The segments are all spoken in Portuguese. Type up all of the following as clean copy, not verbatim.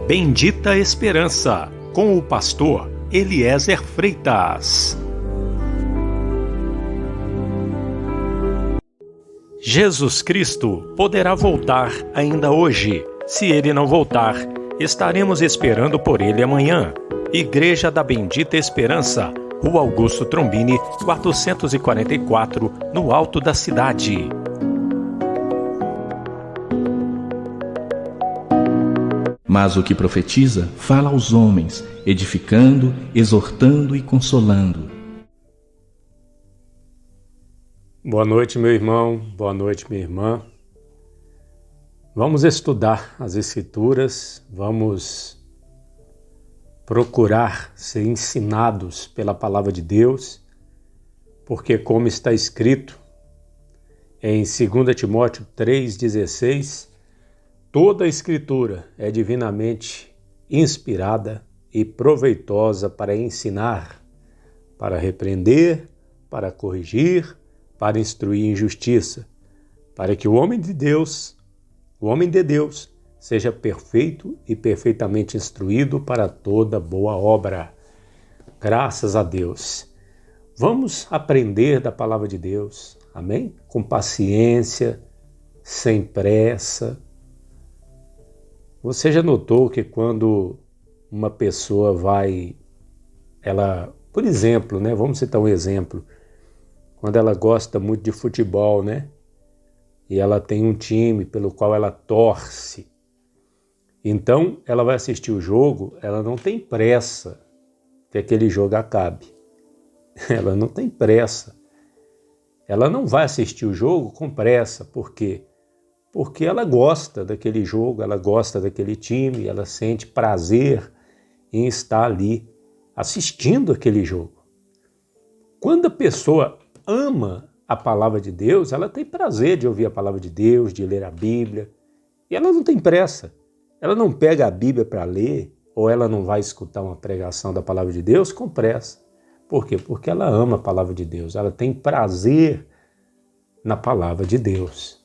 Bendita Esperança, com o pastor Eliezer Freitas. Jesus Cristo poderá voltar ainda hoje. Se Ele não voltar, estaremos esperando por Ele amanhã. Igreja da Bendita Esperança, Rua Augusto Trombini, 444, no alto da cidade. Mas o que profetiza, fala aos homens, edificando, exortando e consolando. Boa noite, meu irmão, boa noite, minha irmã. Vamos estudar as Escrituras, vamos procurar ser ensinados pela Palavra de Deus, porque como está escrito em 2 Timóteo 3,16, toda a Escritura é divinamente inspirada e proveitosa para ensinar, para repreender, para corrigir, para instruir em justiça, para que o homem de Deus, seja perfeito e perfeitamente instruído para toda boa obra. Graças a Deus. Vamos aprender da palavra de Deus, amém? Com paciência, sem pressa. Você já notou que quando uma pessoa por exemplo, né? Vamos citar um exemplo. Quando ela gosta muito de futebol, né? E ela tem um time pelo qual ela torce. Então, ela vai assistir o jogo, ela não tem pressa que aquele jogo acabe. Ela não tem pressa. Ela não vai assistir o jogo com pressa. Por quê? Porque ela gosta daquele jogo, ela gosta daquele time, ela sente prazer em estar ali assistindo aquele jogo. Quando a pessoa ama a palavra de Deus, ela tem prazer de ouvir a palavra de Deus, de ler a Bíblia, e ela não tem pressa. Ela não pega a Bíblia para ler, ou ela não vai escutar uma pregação da palavra de Deus com pressa. Por quê? Porque ela ama a palavra de Deus, ela tem prazer na palavra de Deus.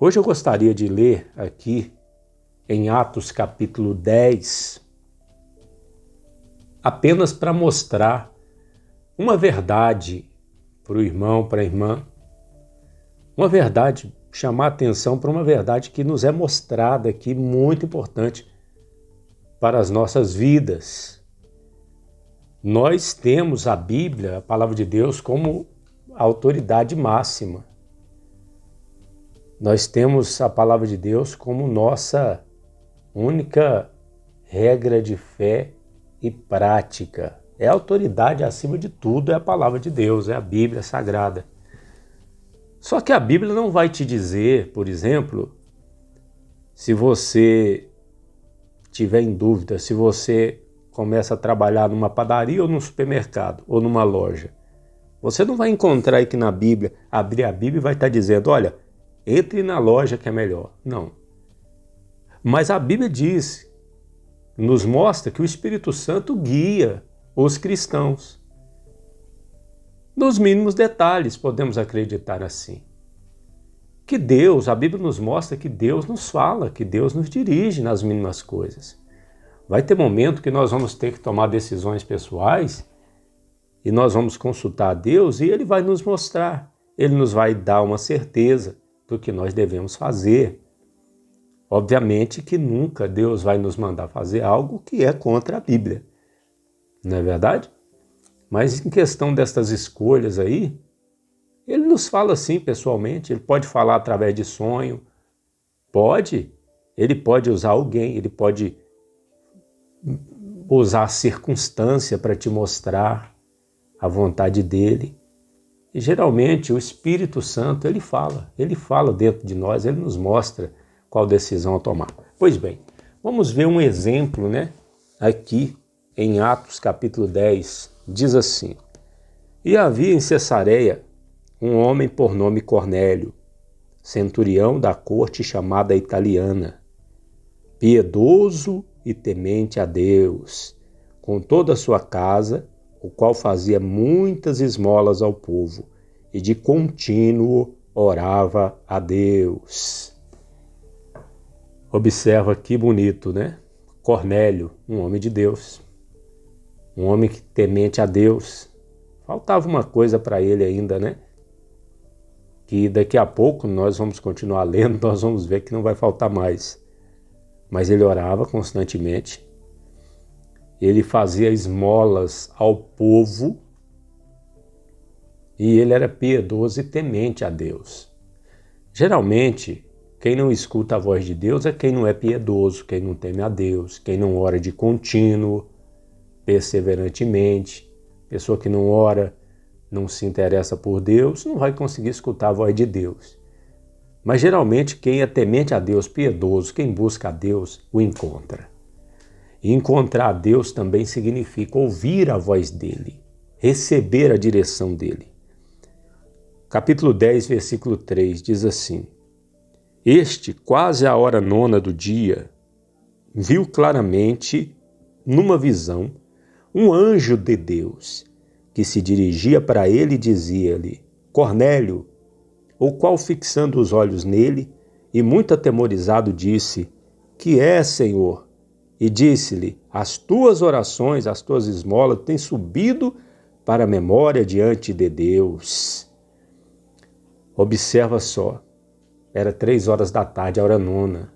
Hoje eu gostaria de ler aqui em Atos capítulo 10, apenas para mostrar uma verdade para o irmão, para a irmã, uma verdade, chamar a atenção para uma verdade que nos é mostrada aqui, muito importante para as nossas vidas. Nós temos a Bíblia, a palavra de Deus, como a autoridade máxima. Nós temos a palavra de Deus como nossa única regra de fé e prática. É a autoridade acima de tudo, é a palavra de Deus, é a Bíblia Sagrada. Só que a Bíblia não vai te dizer, por exemplo, se você tiver em dúvida, se você começa a trabalhar numa padaria ou num supermercado ou numa loja. Você não vai encontrar aqui na Bíblia, abrir a Bíblia e vai estar dizendo, olha, entre na loja que é melhor. Não. Mas a Bíblia diz, nos mostra que o Espírito Santo guia os cristãos. Nos mínimos detalhes, podemos acreditar assim. Que Deus, a Bíblia nos mostra que Deus nos fala, que Deus nos dirige nas mínimas coisas. Vai ter momento que nós vamos ter que tomar decisões pessoais e nós vamos consultar a Deus e Ele vai nos mostrar. Ele nos vai dar uma certeza do que nós devemos fazer. Obviamente que nunca Deus vai nos mandar fazer algo que é contra a Bíblia. Não é verdade? Mas em questão destas escolhas aí, Ele nos fala assim pessoalmente, Ele pode falar através de sonho, Ele pode usar alguém, Ele pode usar a circunstância para te mostrar a vontade dEle. E geralmente o Espírito Santo, ele fala dentro de nós, ele nos mostra qual decisão a tomar. Pois bem, vamos ver um exemplo, né? Aqui em Atos capítulo 10, diz assim: E havia em Cesareia um homem por nome Cornélio, centurião da corte chamada Italiana, piedoso e temente a Deus, com toda a sua casa, o qual fazia muitas esmolas ao povo, e de contínuo orava a Deus. Observa que bonito, né? Cornélio, um homem de Deus, um homem temente a Deus. Faltava uma coisa para ele ainda, né? Que daqui a pouco nós vamos continuar lendo, nós vamos ver que não vai faltar mais. Mas ele orava constantemente, ele fazia esmolas ao povo e ele era piedoso e temente a Deus. Geralmente, quem não escuta a voz de Deus é quem não é piedoso, quem não teme a Deus, quem não ora de contínuo, perseverantemente. Pessoa que não ora, não se interessa por Deus, não vai conseguir escutar a voz de Deus. Mas geralmente quem é temente a Deus, piedoso, quem busca a Deus, o encontra. E encontrar a Deus também significa ouvir a voz dele, receber a direção dele. Capítulo 10, versículo 3 diz assim: Este, quase à hora 9ª do dia, viu claramente, numa visão, um anjo de Deus, que se dirigia para ele e dizia-lhe: Cornélio, o qual, fixando os olhos nele, e muito atemorizado, disse: Que é, Senhor? E disse-lhe: As tuas orações, as tuas esmolas têm subido para a memória diante de Deus. Observa só, era 3h da tarde, a hora 9ª,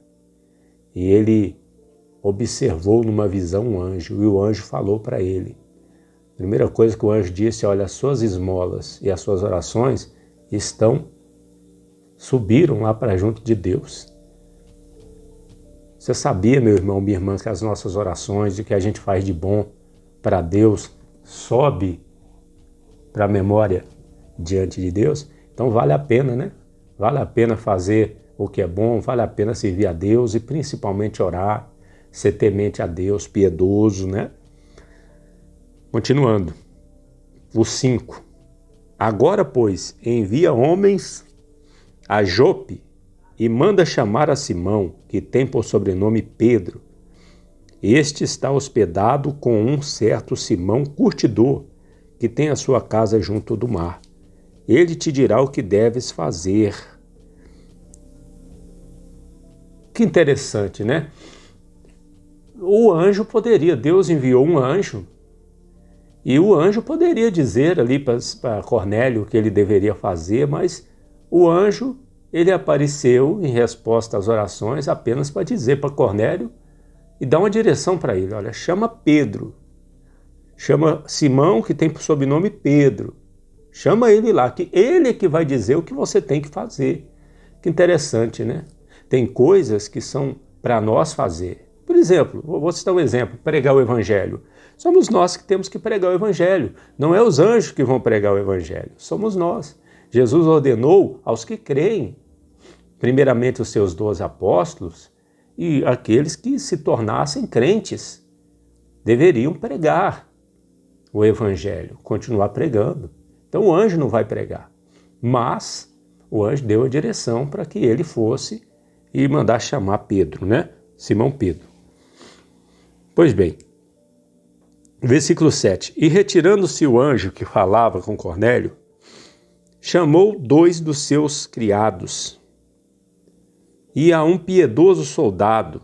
e ele observou numa visão um anjo, e o anjo falou para ele. A primeira coisa que o anjo disse: olha, as suas esmolas e as suas orações subiram lá para junto de Deus. Você sabia, meu irmão, minha irmã, que as nossas orações, o que a gente faz de bom para Deus, sobe para a memória diante de Deus? Então vale a pena, né? Vale a pena fazer o que é bom, vale a pena servir a Deus e principalmente orar, ser temente a Deus, piedoso, né? Continuando. O 5. Agora, pois, envia homens a Jope e manda chamar a Simão, que tem por sobrenome Pedro. Este está hospedado com um certo Simão curtidor, que tem a sua casa junto do mar. Ele te dirá o que deves fazer. Que interessante, né? O anjo poderia, Deus enviou um anjo, e o anjo poderia dizer ali para Cornélio o que ele deveria fazer, mas o anjo, ele apareceu em resposta às orações apenas para dizer para Cornélio e dar uma direção para ele. Olha, chama Pedro, chama Simão, que tem por sobrenome Pedro, chama ele lá, que ele é que vai dizer o que você tem que fazer. Que interessante, né? Tem coisas que são para nós fazer. Por exemplo, vou citar um exemplo, pregar o evangelho. Somos nós que temos que pregar o evangelho. Não é os anjos que vão pregar o evangelho, somos nós. Jesus ordenou aos que creem, primeiramente os seus 12 apóstolos e aqueles que se tornassem crentes, deveriam pregar o evangelho, continuar pregando. Então o anjo não vai pregar, mas o anjo deu a direção para que ele fosse e mandar chamar Pedro, né? Simão Pedro. Pois bem, versículo 7. E retirando-se o anjo que falava com Cornélio, chamou 2 dos seus criados e a um piedoso soldado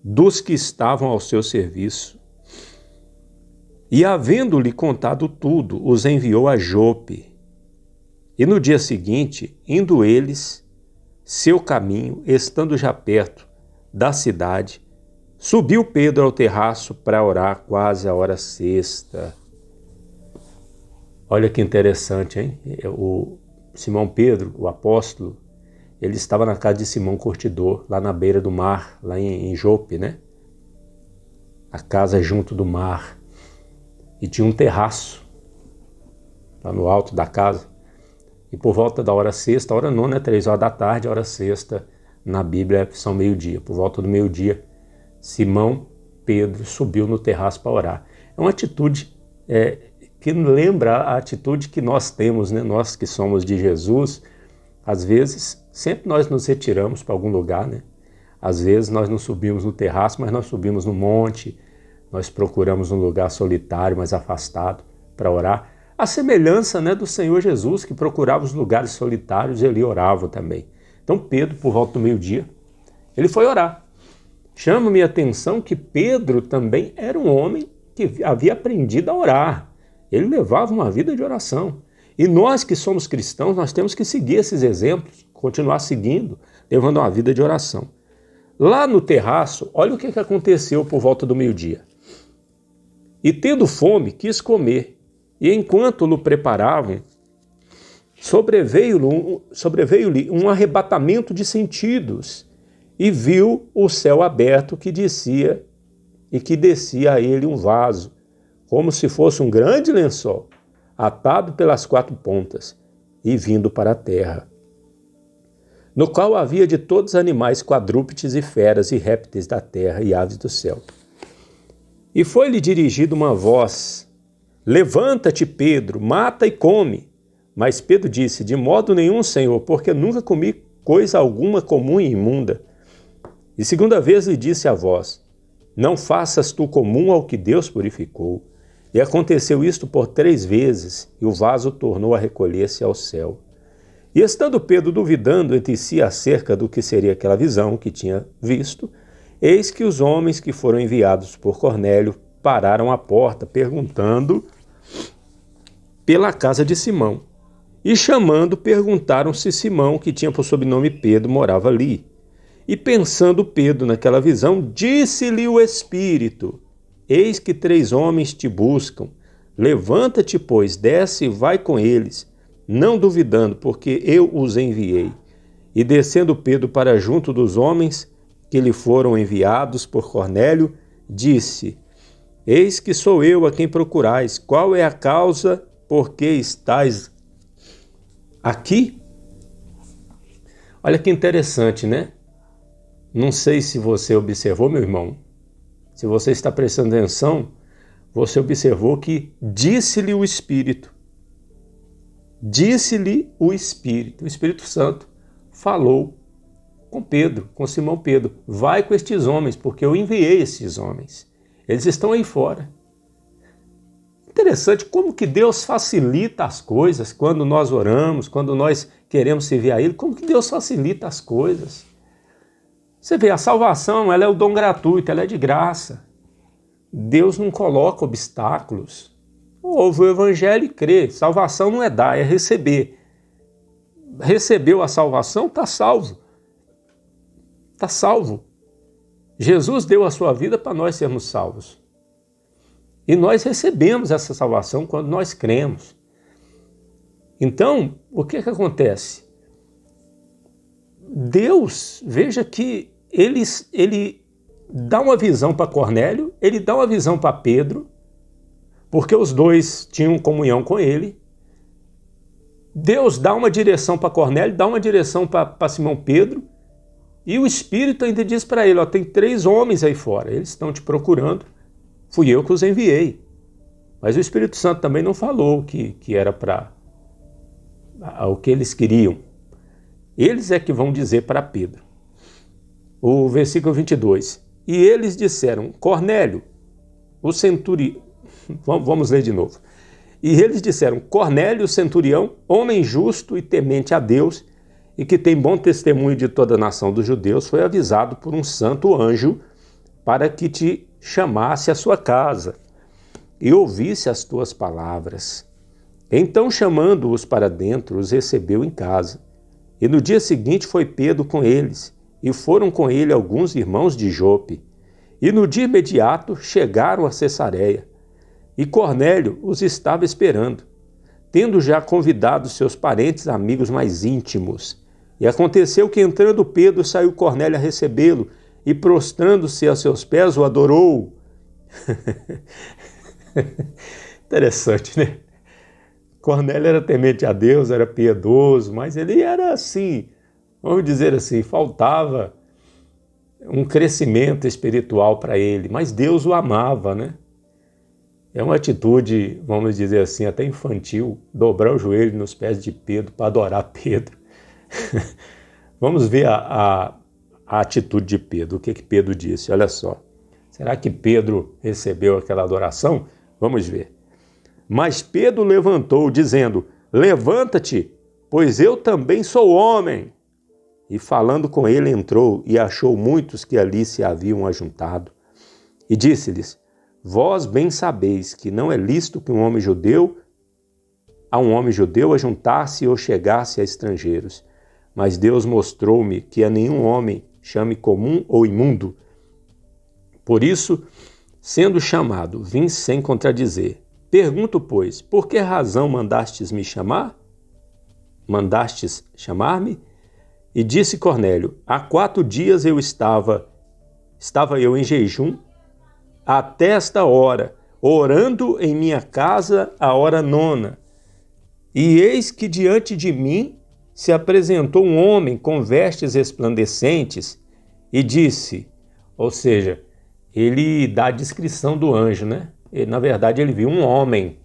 dos que estavam ao seu serviço. E, havendo-lhe contado tudo, os enviou a Jope. E no dia seguinte, indo eles seu caminho, estando já perto da cidade, subiu Pedro ao terraço para orar quase a hora 6ª. Olha que interessante, hein? O Simão Pedro, o apóstolo, ele estava na casa de Simão Curtidor, lá na beira do mar, lá em Jope, né? A casa junto do mar. E tinha um terraço lá no alto da casa. E por volta da hora 6ª, a hora 9ª é 3h da tarde, a hora 6ª na Bíblia são meio-dia. Por volta do meio-dia, Simão Pedro subiu no terraço para orar. É uma atitude que lembra a atitude que nós temos, né? Nós que somos de Jesus, às vezes, sempre nós nos retiramos para algum lugar, né? Às vezes nós não subimos no terraço, mas nós subimos no monte, nós procuramos um lugar solitário, mais afastado, para orar. A semelhança, né, do Senhor Jesus, que procurava os lugares solitários e ele orava também. Então Pedro, por volta do meio-dia, ele foi orar. Chama-me a atenção que Pedro também era um homem que havia aprendido a orar. Ele levava uma vida de oração. E nós que somos cristãos, nós temos que seguir esses exemplos, continuar seguindo, levando uma vida de oração. Lá no terraço, olha o que aconteceu por volta do meio-dia. E tendo fome, quis comer. E enquanto o preparavam, sobreveio-lhe um arrebatamento de sentidos, e viu o céu aberto que descia a ele um vaso, como se fosse um grande lençol, atado pelas 4 pontas e vindo para a terra, no qual havia de todos os animais, quadrúpedes e feras e répteis da terra e aves do céu. E foi-lhe dirigida uma voz: levanta-te, Pedro, mata e come. Mas Pedro disse: de modo nenhum, Senhor, porque nunca comi coisa alguma comum e imunda. E segunda vez lhe disse a voz: não faças tu comum ao que Deus purificou. E aconteceu isto por 3 vezes, e o vaso tornou a recolher-se ao céu. E estando Pedro duvidando entre si acerca do que seria aquela visão que tinha visto, eis que os homens que foram enviados por Cornélio pararam à porta, perguntando pela casa de Simão. E chamando, perguntaram se Simão, que tinha por sobrenome Pedro, morava ali. E pensando Pedro naquela visão, disse-lhe o Espírito: eis que 3 homens te buscam. Levanta-te, pois, desce e vai com eles, não duvidando, porque eu os enviei. E descendo Pedro para junto dos homens que lhe foram enviados por Cornélio, disse: eis que sou eu a quem procurais. Qual é a causa por que estáis aqui? Olha que interessante, né? Não sei se você observou, meu irmão, se você está prestando atenção, você observou que disse-lhe o Espírito. Disse-lhe o Espírito Santo falou com Pedro, com Simão Pedro: vai com estes homens, porque eu enviei esses homens. Eles estão aí fora. Interessante como que Deus facilita as coisas quando nós oramos, quando nós queremos servir a Ele, como que Deus facilita as coisas. Você vê, a salvação, ela é o dom gratuito, ela é de graça. Deus não coloca obstáculos. Ouve o Evangelho e crê. Salvação não é dar, é receber. Recebeu a salvação, está salvo. Está salvo. Jesus deu a sua vida para nós sermos salvos. E nós recebemos essa salvação quando nós cremos. Então, o que acontece? Deus, veja que ele dá uma visão para Cornélio, ele dá uma visão para Pedro, porque os dois tinham comunhão com ele. Deus dá uma direção para Cornélio, dá uma direção para Simão Pedro, e o Espírito ainda diz para ele: ó, tem 3 homens aí fora, eles estão te procurando, fui eu que os enviei. Mas o Espírito Santo também não falou que era para o que eles queriam. Eles é que vão dizer para Pedro. O versículo 22. E eles disseram: Cornélio, o centurião... Vamos ler de novo. E eles disseram: Cornélio, o centurião, homem justo e temente a Deus, e que tem bom testemunho de toda a nação dos judeus, foi avisado por um santo anjo para que te chamasse à sua casa e ouvisse as tuas palavras. Então, chamando-os para dentro, os recebeu em casa. E no dia seguinte foi Pedro com eles, e foram com ele alguns irmãos de Jope. E no dia imediato chegaram a Cesareia, e Cornélio os estava esperando, tendo já convidado seus parentes e amigos mais íntimos. E aconteceu que, entrando Pedro, saiu Cornélio a recebê-lo, e prostrando-se a seus pés, o adorou. Interessante, né? Cornélio era temente a Deus, era piedoso, mas ele era assim, vamos dizer assim, faltava um crescimento espiritual para ele, mas Deus o amava, né? É uma atitude, vamos dizer assim, até infantil, dobrar o joelho nos pés de Pedro para adorar Pedro. Vamos ver a atitude de Pedro, o que Pedro disse, olha só. Será que Pedro recebeu aquela adoração? Vamos ver. Mas Pedro levantou, dizendo: levanta-te, pois eu também sou homem. E falando com ele, entrou e achou muitos que ali se haviam ajuntado. E disse-lhes: Vós bem sabeis que não é lícito que um homem judeu ajuntar-se ou chegar-se a estrangeiros. Mas Deus mostrou-me que a nenhum homem chame comum ou imundo. Por isso, sendo chamado, vim sem contradizer. Pergunto, pois, por que razão mandastes chamar-me? E disse Cornélio: há 4 dias estava eu em jejum até esta hora, orando em minha casa a hora 9. E eis que diante de mim se apresentou um homem com vestes resplandecentes e disse, ou seja, ele dá a descrição do anjo, né? Na verdade, ele viu um homem,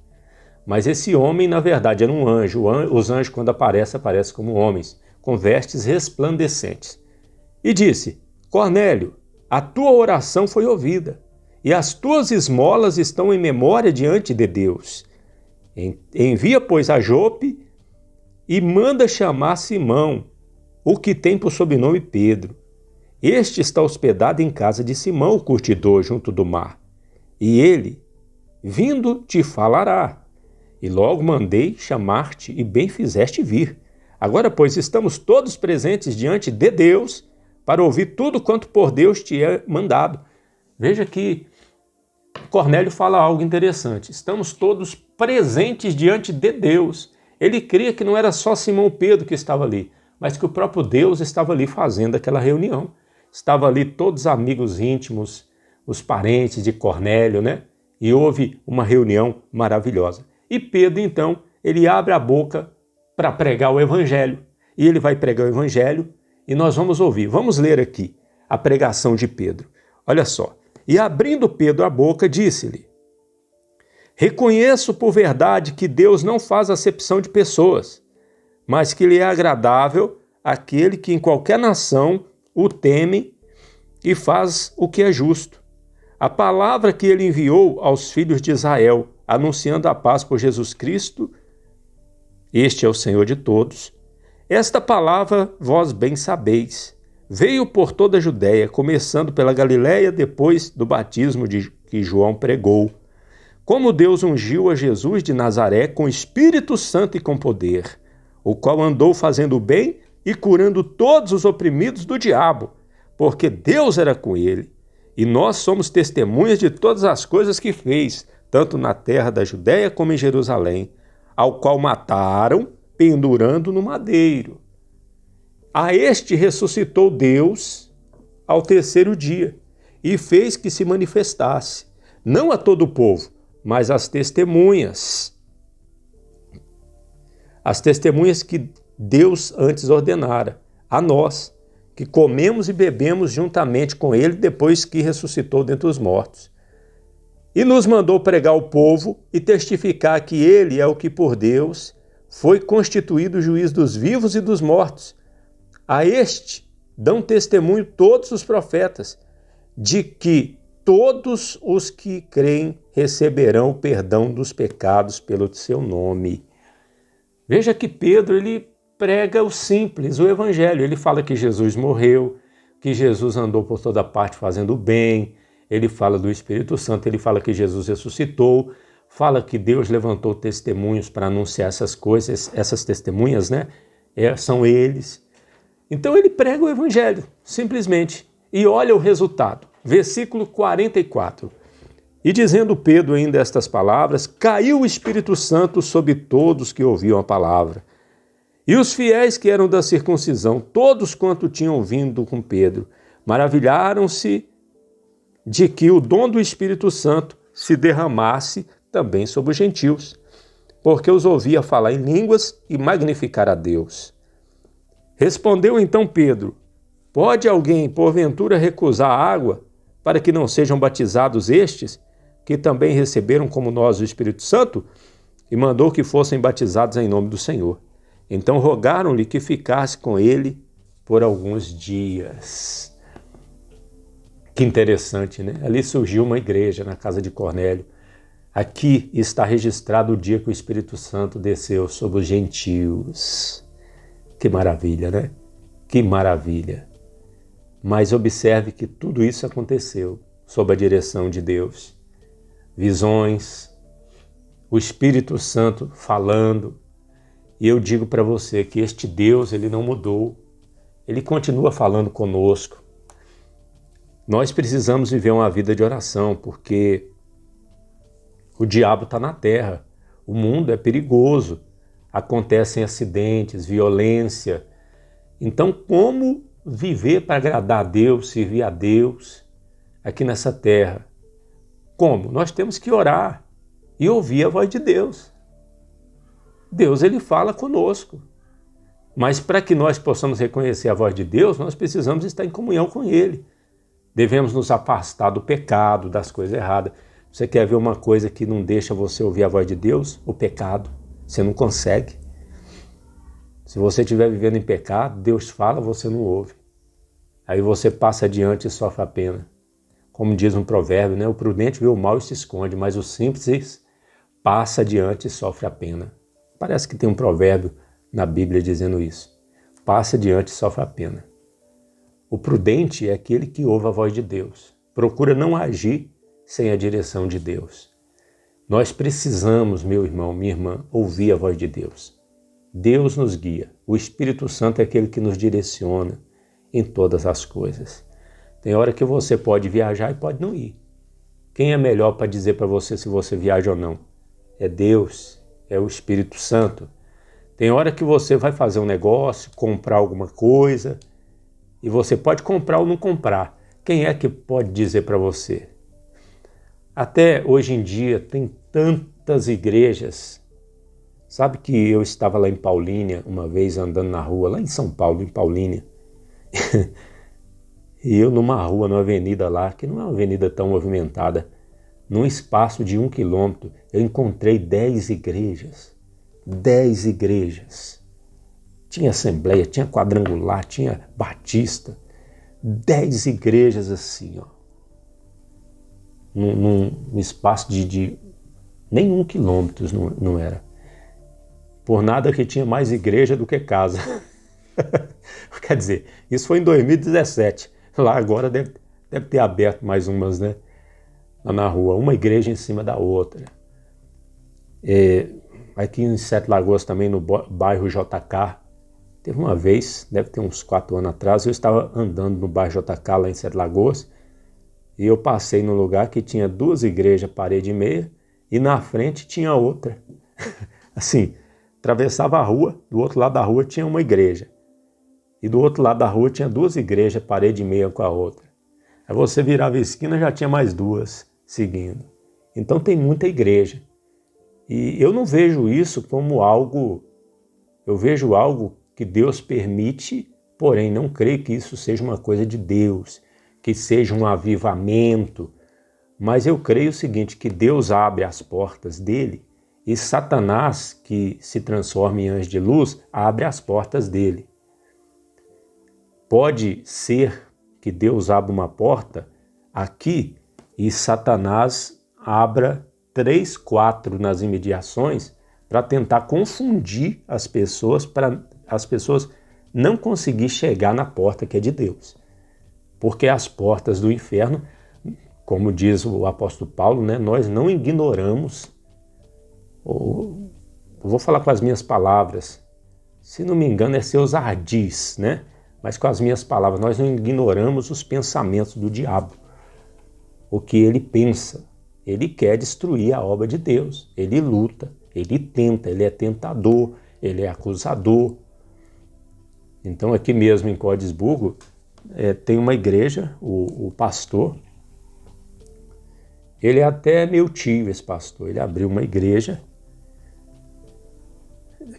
mas esse homem, na verdade, era um anjo. Os anjos, quando aparecem como homens, com vestes resplandecentes. E disse: Cornélio, a tua oração foi ouvida, e as tuas esmolas estão em memória diante de Deus. Envia, pois, a Jope e manda chamar Simão, o que tem por sobrenome Pedro. Este está hospedado em casa de Simão, o curtidor, junto do mar. E ele, vindo, te falará. E logo mandei chamar-te, e bem fizeste vir. Agora, pois, estamos todos presentes diante de Deus para ouvir tudo quanto por Deus te é mandado. Veja que Cornélio fala algo interessante. Estamos todos presentes diante de Deus. Ele cria que não era só Simão Pedro que estava ali, mas que o próprio Deus estava ali fazendo aquela reunião. Estava ali todos os amigos íntimos, os parentes de Cornélio, né? E houve uma reunião maravilhosa. E Pedro, então, ele abre a boca para pregar o Evangelho. E ele vai pregar o Evangelho e nós vamos ouvir. Vamos ler aqui a pregação de Pedro. Olha só. E abrindo Pedro a boca, disse-lhe: Reconheço por verdade que Deus não faz acepção de pessoas, mas que lhe é agradável aquele que em qualquer nação o teme e faz o que é justo. A palavra que ele enviou aos filhos de Israel, anunciando a paz por Jesus Cristo, este é o Senhor de todos. Esta palavra vós bem sabeis. Veio por toda a Judéia, começando pela Galiléia, depois do batismo que João pregou. Como Deus ungiu a Jesus de Nazaré com Espírito Santo e com poder, o qual andou fazendo o bem e curando todos os oprimidos do diabo, porque Deus era com ele. E nós somos testemunhas de todas as coisas que fez, tanto na terra da Judéia como em Jerusalém, ao qual mataram, pendurando no madeiro. A este ressuscitou Deus ao 3º dia e fez que se manifestasse, não a todo o povo, mas às testemunhas. As testemunhas que Deus antes ordenara, a nós, que comemos e bebemos juntamente com ele depois que ressuscitou dentre os mortos. E nos mandou pregar ao povo e testificar que ele é o que por Deus foi constituído juiz dos vivos e dos mortos. A este dão testemunho todos os profetas, de que todos os que creem receberão o perdão dos pecados pelo seu nome. Veja que Pedro, ele prega o simples, o evangelho. Ele fala que Jesus morreu, que Jesus andou por toda parte fazendo o bem. Ele fala do Espírito Santo, ele fala que Jesus ressuscitou, fala que Deus levantou testemunhos para anunciar essas coisas, essas testemunhas, né? São eles. Então ele prega o evangelho, simplesmente. E olha o resultado. Versículo 44. E dizendo Pedro ainda estas palavras, caiu o Espírito Santo sobre todos que ouviam a palavra. E os fiéis que eram da circuncisão, todos quanto tinham vindo com Pedro, maravilharam-se de que o dom do Espírito Santo se derramasse também sobre os gentios, porque os ouvia falar em línguas e magnificar a Deus. Respondeu então Pedro: Pode alguém, porventura, recusar a água para que não sejam batizados estes, que também receberam como nós o Espírito Santo? E mandou que fossem batizados em nome do Senhor. Então rogaram-lhe que ficasse com ele por alguns dias. Que interessante, né? Ali surgiu uma igreja na casa de Cornélio. Aqui está registrado o dia que o Espírito Santo desceu sobre os gentios. Que maravilha, né? Que maravilha! Mas observe que tudo isso aconteceu sob a direção de Deus. Visões, o Espírito Santo falando. E eu digo para você que este Deus, ele não mudou. Ele continua falando conosco. Nós precisamos viver uma vida de oração, porque o diabo está na terra. O mundo é perigoso. Acontecem acidentes, violência. Então, como viver para agradar a Deus, servir a Deus aqui nessa terra? Como? Nós temos que orar e ouvir a voz de Deus. Deus, ele fala conosco. Mas para que nós possamos reconhecer a voz de Deus, nós precisamos estar em comunhão com Ele. Devemos nos afastar do pecado, das coisas erradas. Você quer ver uma coisa que não deixa você ouvir a voz de Deus? O pecado. Você não consegue. Se você estiver vivendo em pecado, Deus fala, você não ouve. Aí você passa adiante e sofre a pena. Como diz um provérbio, né? O prudente vê o mal e se esconde, mas o simples passa adiante e sofre a pena. Parece que tem um provérbio na Bíblia dizendo isso. Passa adiante e sofre a pena. O prudente é aquele que ouve a voz de Deus. Procura não agir sem a direção de Deus. Nós precisamos, meu irmão, minha irmã, ouvir a voz de Deus. Deus nos guia. O Espírito Santo é aquele que nos direciona em todas as coisas. Tem hora que você pode viajar e pode não ir. Quem é melhor para dizer para você se você viaja ou não? É Deus, é o Espírito Santo. Tem hora que você vai fazer um negócio, comprar alguma coisa, e você pode comprar ou não comprar. Quem é que pode dizer para você? Até hoje em dia tem tantas igrejas. Sabe que eu estava lá em Paulínia, uma vez andando na rua, lá em São Paulo, em Paulínia. E eu numa rua, numa avenida lá, que não é uma avenida tão movimentada, num espaço de 1 quilômetro, eu encontrei 10 igrejas. 10 igrejas. Tinha assembleia, tinha quadrangular, tinha batista. 10 igrejas assim, ó. Num espaço de nem 1 quilômetro não era. Por nada que tinha mais igreja do que casa. Quer dizer, isso foi em 2017. Lá agora deve ter aberto mais umas, né? Lá na rua, uma igreja em cima da outra. Aqui em Sete Lagoas também, no bairro JK, teve uma vez, deve ter uns 4 anos atrás, eu estava andando no bairro JK lá em Sete Lagoas e eu passei num lugar que tinha 2 igrejas, parede e meia, e na frente tinha outra. Assim, atravessava a rua, do outro lado da rua tinha uma igreja. E do outro lado da rua tinha 2 igrejas, parede e meia com a outra. Aí você virava a esquina, já tinha mais 2 seguindo. Então tem muita igreja. E eu não vejo isso como algo... Eu vejo algo que Deus permite, porém não creio que isso seja uma coisa de Deus, que seja um avivamento. Mas eu creio o seguinte, que Deus abre as portas dele e Satanás, que se transforma em anjo de luz, abre as portas dele. Pode ser que Deus abra uma porta aqui e Satanás abra 3, 4 nas imediações para tentar confundir as pessoas, para as pessoas não conseguir chegar na porta que é de Deus. Porque as portas do inferno, como diz o apóstolo Paulo, né, nós não ignoramos, vou falar com as minhas palavras, se não me engano é seus ardis, né? Mas com as minhas palavras, nós não ignoramos os pensamentos do diabo. O que ele pensa, ele quer destruir a obra de Deus. Ele luta, ele tenta, ele é tentador, ele é acusador. Então aqui mesmo em Cordisburgo tem uma igreja, o pastor, ele é até meu tio, esse pastor, ele abriu uma igreja.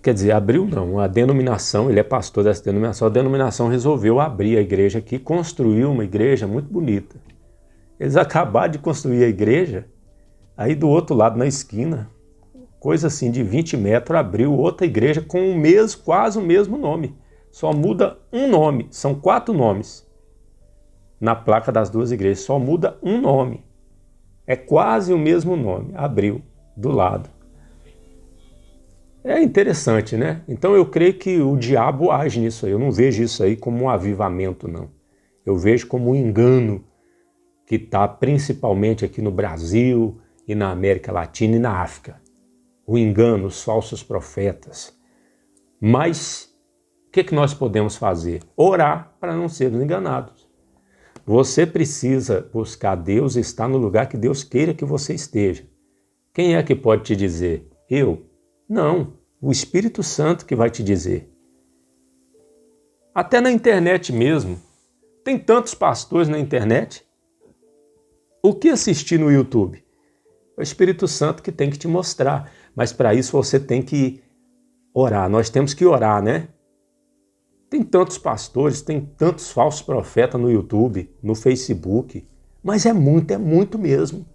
Quer dizer, abriu não, a denominação, ele é pastor dessa denominação, a denominação resolveu abrir a igreja aqui, construiu uma igreja muito bonita. Eles acabaram de construir a igreja, aí do outro lado, na esquina, coisa assim de 20 metros, abriu outra igreja com quase o mesmo nome. Só muda um nome, são 4 nomes na placa das 2 igrejas, só muda um nome. É quase o mesmo nome, abriu do lado. É interessante, né? Então eu creio que o diabo age nisso aí. Eu não vejo isso aí como um avivamento, não. Eu vejo como um engano que está principalmente aqui no Brasil e na América Latina e na África. O engano, os falsos profetas. Mas o que nós podemos fazer? Orar para não sermos enganados. Você precisa buscar Deus e estar no lugar que Deus queira que você esteja. Quem é que pode te dizer? Eu? Não, o Espírito Santo que vai te dizer. Até na internet mesmo. Tem tantos pastores na internet. O que assistir no YouTube? É o Espírito Santo que tem que te mostrar. Mas para isso você tem que orar. Nós temos que orar, né? Tem tantos pastores, tem tantos falsos profetas no YouTube, no Facebook. Mas é muito mesmo.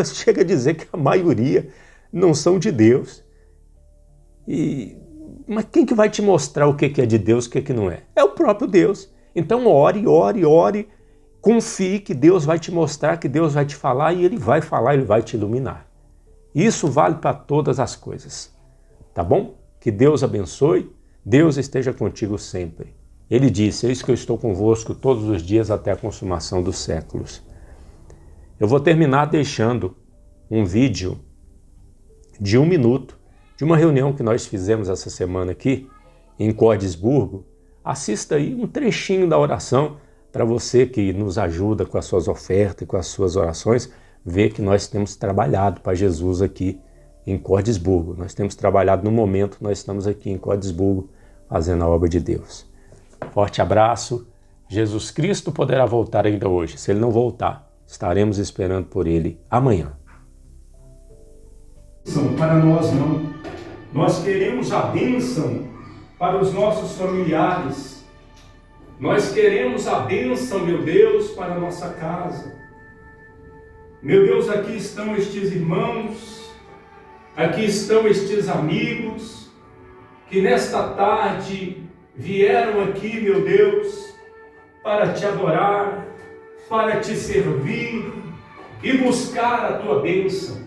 Chega a dizer que a maioria não são de Deus. Mas quem que vai te mostrar o que é de Deus e o que não é? É o próprio Deus. Então ore, ore, ore. Confie que Deus vai te mostrar, que Deus vai te falar e Ele vai falar, Ele vai te iluminar. Isso vale para todas as coisas. Tá bom? Que Deus abençoe. Deus esteja contigo sempre. Ele disse, eis que eu estou convosco todos os dias até a consumação dos séculos. Eu vou terminar deixando um vídeo de 1 minuto de uma reunião que nós fizemos essa semana aqui em Cordisburgo. Assista aí um trechinho da oração para você que nos ajuda com as suas ofertas e com as suas orações, ver que nós temos trabalhado para Jesus aqui em Cordisburgo. Nós temos trabalhado no momento, nós estamos aqui em Cordisburgo fazendo a obra de Deus. Forte abraço. Jesus Cristo poderá voltar ainda hoje. Se Ele não voltar, estaremos esperando por Ele amanhã. Para nós não. Nós queremos a bênção para os nossos familiares. Nós queremos a bênção, meu Deus, para a nossa casa. Meu Deus, aqui estão estes irmãos, aqui estão estes amigos, que nesta tarde vieram aqui, meu Deus, para te adorar, para te servir e buscar a tua bênção.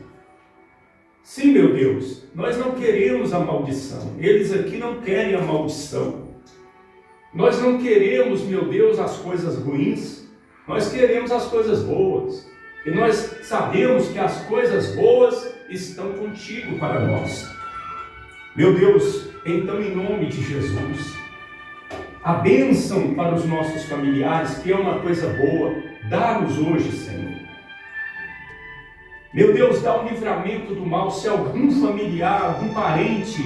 Sim, meu Deus, nós não queremos a maldição, eles aqui não querem a maldição. Nós não queremos, meu Deus, as coisas ruins, nós queremos as coisas boas. E nós sabemos que as coisas boas estão contigo para nós. Meu Deus, então em nome de Jesus, a bênção para os nossos familiares, que é uma coisa boa, dá-nos hoje, Senhor. Meu Deus, dá um livramento do mal. Se algum familiar, algum parente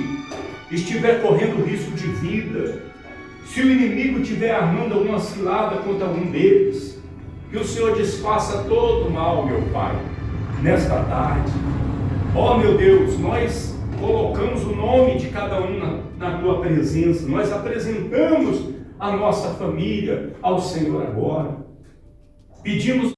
estiver correndo risco de vida, se o inimigo estiver armando alguma cilada contra algum deles, que o Senhor desfaça todo o mal, meu Pai, nesta tarde. Ó, meu Deus, nós colocamos o nome de cada um na Tua presença, nós apresentamos a nossa família ao Senhor agora. Pedimos